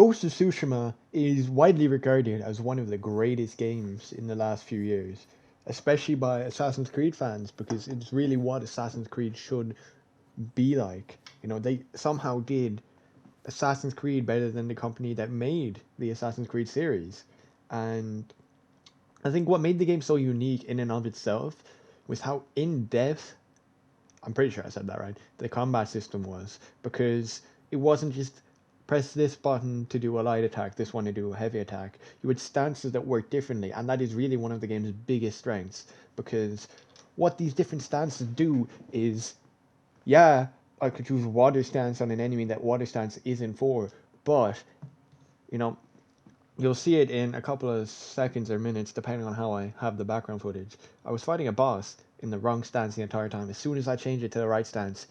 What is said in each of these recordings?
Ghost of Tsushima is widely regarded as one of the greatest games in the last few years, especially by Assassin's Creed fans, because it's really what Assassin's Creed should be like. They somehow did Assassin's Creed better than the company that made the Assassin's Creed series. And I think what made the game so unique in and of itself was how in depth, I'm pretty sure I said that right, the combat system was. Because it wasn't just press this button to do a light attack, this one to do a heavy attack. You had stances that work differently, and that is really one of the game's biggest strengths. Because what these different stances do is, yeah, I could choose water stance on an enemy that water stance isn't for, but you know, you'll see it in a couple of seconds or minutes, depending on how I have the background footage. I was fighting a boss in the wrong stance the entire time. As soon as I changed it to the right stance,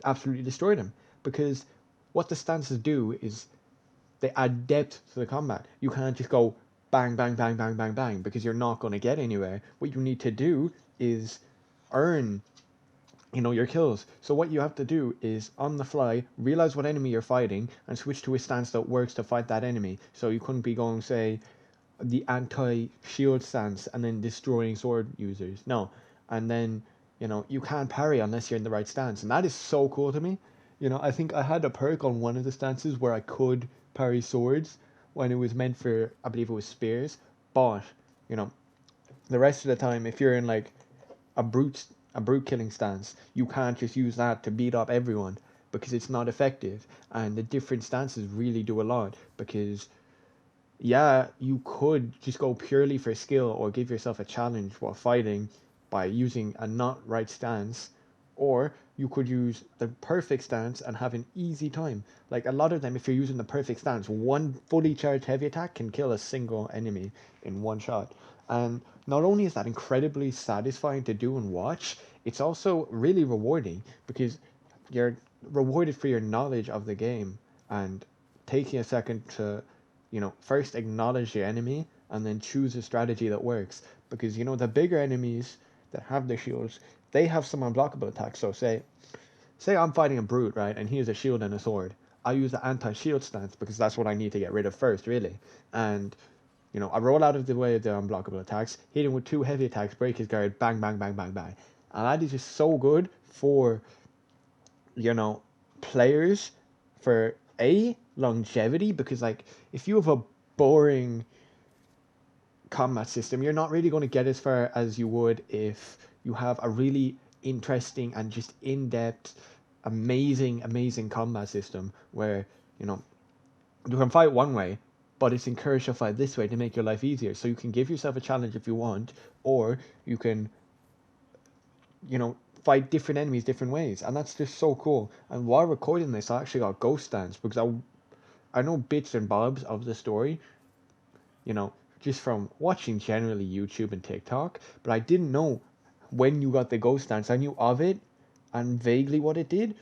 absolutely destroyed him. Because what the stances do is they add depth to the combat. You can't just go bang, bang, bang, bang, bang, bang, because you're not going to get anywhere. What you need to do is earn your kills. So what you have to do is on the fly realize what enemy you're fighting and switch to a stance that works to fight that enemy. So you couldn't be going, say, the anti-shield stance and then destroying sword users. No. And then you can't parry unless you're in the right stance, and that is so cool to me. I think I had a perk on one of the stances where I could parry swords when it was meant for, I believe it was spears. But you know the rest of the time, if you're in like a brute killing stance, you can't just use that to beat up everyone, because it's not effective. And the different stances really do a lot, because yeah, you could just go purely for skill or give yourself a challenge while fighting by using a not right stance, or you could use the perfect stance and have an easy time. Like a lot of them, if you're using the perfect stance, one fully charged heavy attack can kill a single enemy in one shot. And not only is that incredibly satisfying to do and watch, it's also really rewarding, because you're rewarded for your knowledge of the game and taking a second to first acknowledge your enemy and then choose a strategy that works. Because the bigger enemies that have the shields, they have some unblockable attacks. So say I'm fighting a brute, right, and he has a shield and a sword. I use the anti-shield stance because that's what I need to get rid of first, really. And I roll out of the way of the unblockable attacks, hit him with two heavy attacks, break his guard, bang, bang, bang, bang, bang. And that is just so good for you know, players for a longevity, because like if you have a boring combat system, you're not really going to get as far as you would if you have a really interesting and just in-depth, amazing combat system where you know you can fight one way, but it's encouraged to fight this way to make your life easier. So you can give yourself a challenge if you want, or you can fight different enemies different ways, and that's just so cool. And while recording this, I actually got ghost stands because I know bits and bobs of the story, you know, just from watching generally YouTube and TikTok, but I didn't know when you got the ghost dance. I knew of it and vaguely what it did,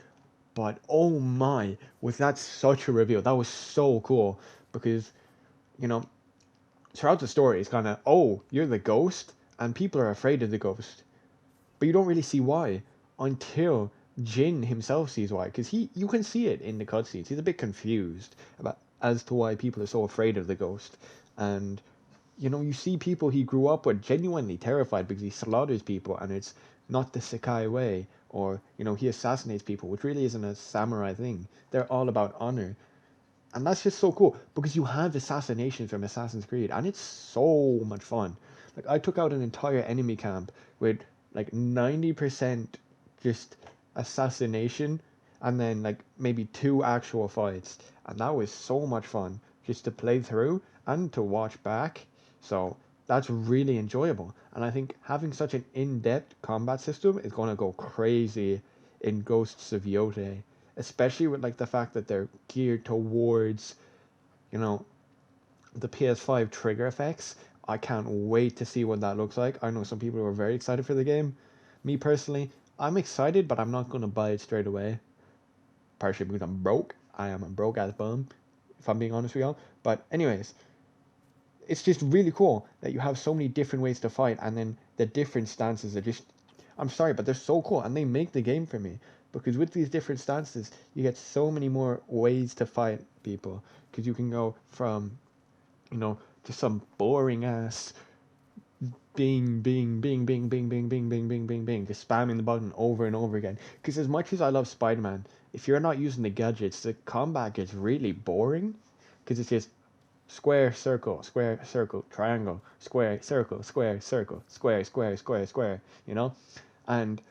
but oh my, was that such a reveal? That was so cool, because you know throughout the story it's kind of, oh, you're the ghost, and people are afraid of the ghost, but you don't really see why until Jin himself sees why, because you can see it in the cutscenes. He's a bit confused about as to why people are so afraid of the ghost, and you see people he grew up with genuinely terrified because he slaughters people, and it's not the Sakai way, or he assassinates people, which really isn't a samurai thing. They're all about honor, and that's just so cool because you have assassinations from Assassin's Creed, and it's so much fun. Like I took out an entire enemy camp with like 90% just assassination, and then like maybe two actual fights, and that was so much fun just to play through and to watch back. So that's really enjoyable, and I think having such an in-depth combat system is going to go crazy in Ghosts of Yote, especially with like the fact that they're geared towards you know the PS5 trigger effects. I can't wait to see what that looks like. I know some people who are very excited for the game. Me personally, I'm excited, but I'm not going to buy it straight away, partially because I'm broke. I am a broke ass bum, if I'm being honest with y'all. But anyways, it's just really cool that you have so many different ways to fight, and then the different stances are just, I'm sorry, but they're so cool, and they make the game for me. because with these different stances, you get so many more ways to fight people. Because you can go from, to some boring ass bing, bing, bing, bing, bing, bing, bing, bing, bing, bing, bing, just spamming the button over and over again. Because as much as I love Spider-Man, if you're not using the gadgets, the combat gets really boring. Because it's just square, circle, triangle, square, circle, square, circle, square, square, square, square, And,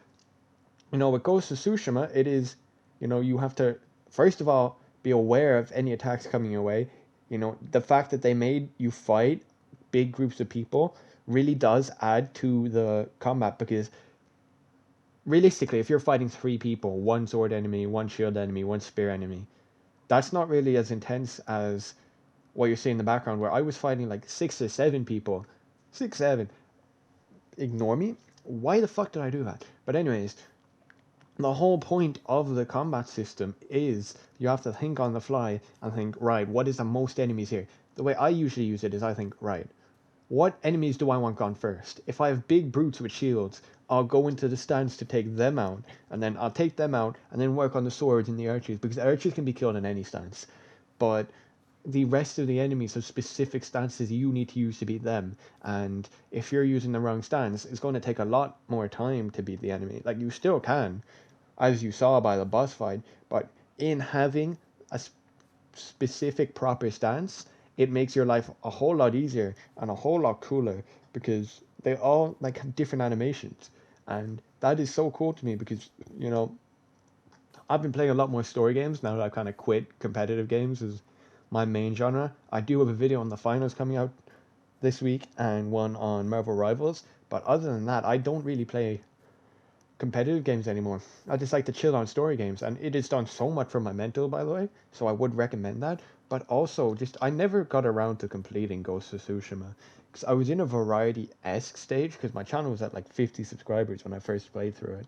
with Ghost of Tsushima, it is, you have to, first of all, be aware of any attacks coming your way. The fact that they made you fight big groups of people really does add to the combat, because realistically, if you're fighting 3 people, one sword enemy, one shield enemy, one spear enemy, that's not really as intense as what you're seeing in the background, where I was fighting like 6 or 7 people. 6, 7. Ignore me. Why the fuck did I do that? But anyways, the whole point of the combat system is you have to think on the fly and think, right, what is the most enemies here? The way I usually use it is I think, right, what enemies do I want gone first? If I have big brutes with shields, I'll go into the stance to take them out, and then I'll take them out, and then work on the swords and the archers, because the archers can be killed in any stance. But the rest of the enemies have specific stances you need to use to beat them, and if you're using the wrong stance, it's going to take a lot more time to beat the enemy. Like, you still can, as you saw by the boss fight, but in having a specific proper stance, it makes your life a whole lot easier and a whole lot cooler, because they all like have different animations, and that is so cool to me, because I've been playing a lot more story games now that I've kind of quit competitive games as my main genre. I do have a video on the finals coming out this week and one on Marvel Rivals, but other than that, I don't really play competitive games anymore. I just like to chill on story games, and it has done so much for my mental, by the way, so I would recommend that. But also, just I never got around to completing Ghost of Tsushima, because I was in a variety-esque stage, because my channel was at like 50 subscribers when I first played through it.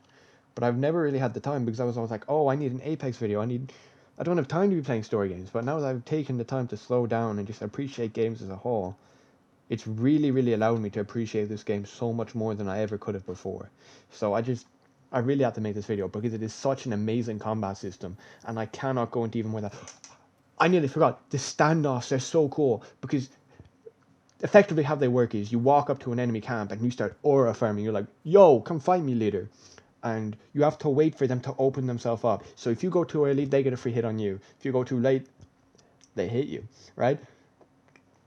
But I've never really had the time, because I was always like, oh, I need an Apex video, I don't have time to be playing story games. But now that I've taken the time to slow down and just appreciate games as a whole, it's really, really allowed me to appreciate this game so much more than I ever could have before. So I really have to make this video, because it is such an amazing combat system, and I cannot go into even more than that. I nearly forgot, the standoffs are so cool, because effectively how they work is you walk up to an enemy camp and you start aura farming. You're like, yo, come fight me, leader. And you have to wait for them to open themselves up. So if you go too early, they get a free hit on you. If you go too late, they hit you, right?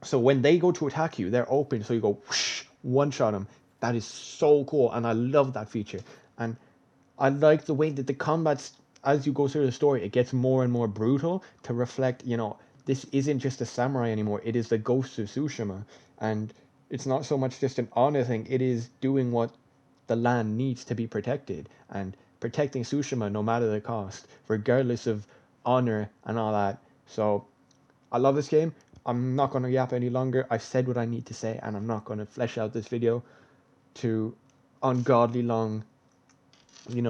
So when they go to attack you, they're open, so you go whoosh, one shot them. That is so cool, and I love that feature. And I like the way that the combats, as you go through the story, it gets more and more brutal to reflect, this isn't just a samurai anymore. It is the Ghost of Tsushima, and it's not so much just an honor thing. It is doing what the land needs to be protected, and protecting Tsushima no matter the cost, regardless of honor and all that. So I love this game. I'm not going to yap any longer. I've said what I need to say, and I'm not going to flesh out this video to ungodly long,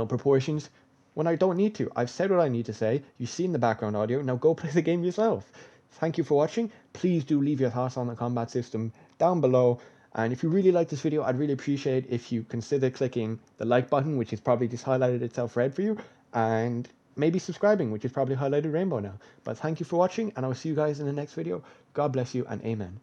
proportions when I don't need to. I've said what I need to say. You've seen the background audio. Now go play the game yourself. Thank you for watching. Please do leave your thoughts on the combat system down below. And if you really like this video, I'd really appreciate if you consider clicking the like button, which has probably just highlighted itself red for you, and maybe subscribing, which is probably highlighted rainbow now. But thank you for watching, and I will see you guys in the next video. God bless you, and amen.